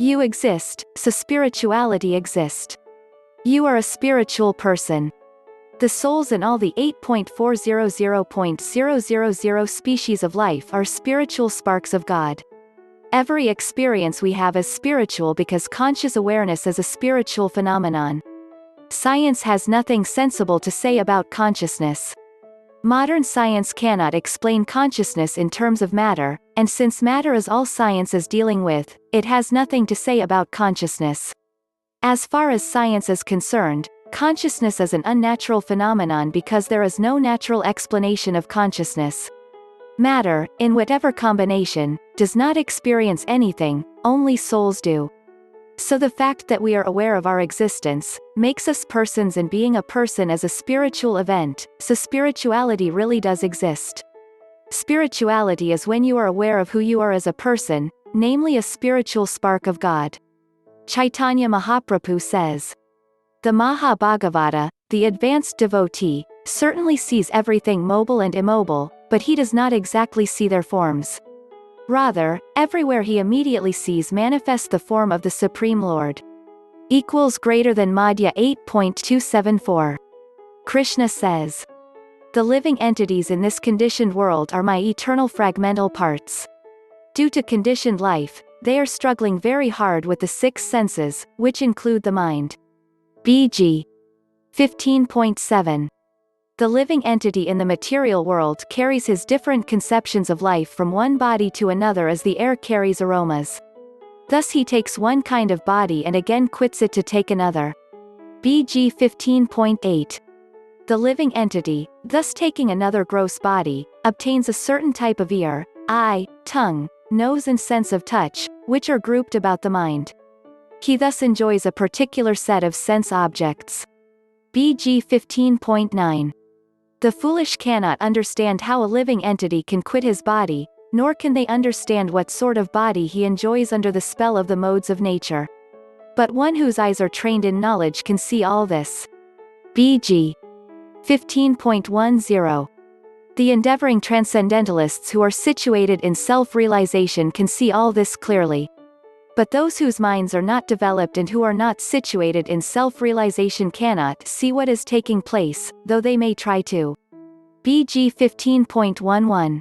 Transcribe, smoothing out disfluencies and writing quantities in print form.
You exist, so spirituality exists. You are a spiritual person. The souls in all the 8.400.000 species of life are spiritual sparks of God. Every experience we have is spiritual because conscious awareness is a spiritual phenomenon. Science has nothing sensible to say about consciousness. Modern science cannot explain consciousness in terms of matter, and since matter is all science is dealing with, it has nothing to say about consciousness. As far as science is concerned, consciousness is an unnatural phenomenon because there is no natural explanation of consciousness. Matter, in whatever combination, does not experience anything, only souls do. So the fact that we are aware of our existence, makes us persons, and being a person is a spiritual event, so spirituality really does exist. Spirituality is when you are aware of who you are as a person, namely a spiritual spark of God. Chaitanya Mahaprabhu says, "The Mahabhagavata, the advanced devotee, certainly sees everything mobile and immobile, but he does not exactly see their forms. Rather, everywhere he immediately sees manifest the form of the Supreme Lord." Greater than Madhya 8.274. Krishna says, "The living entities in this conditioned world are my eternal fragmental parts. Due to conditioned life, they are struggling very hard with the six senses, which include the mind." BG 15.7. The living entity in the material world carries his different conceptions of life from one body to another as the air carries aromas. Thus he takes one kind of body and again quits it to take another. BG 15.8. The living entity, thus taking another gross body, obtains a certain type of ear, eye, tongue, nose and sense of touch, which are grouped about the mind. He thus enjoys a particular set of sense objects. BG 15.9. The foolish cannot understand how a living entity can quit his body, nor can they understand what sort of body he enjoys under the spell of the modes of nature. But one whose eyes are trained in knowledge can see all this. BG 15.10. The endeavoring transcendentalists who are situated in self-realization can see all this clearly. But those whose minds are not developed and who are not situated in self-realization cannot see what is taking place, though they may try to. BG 15.11.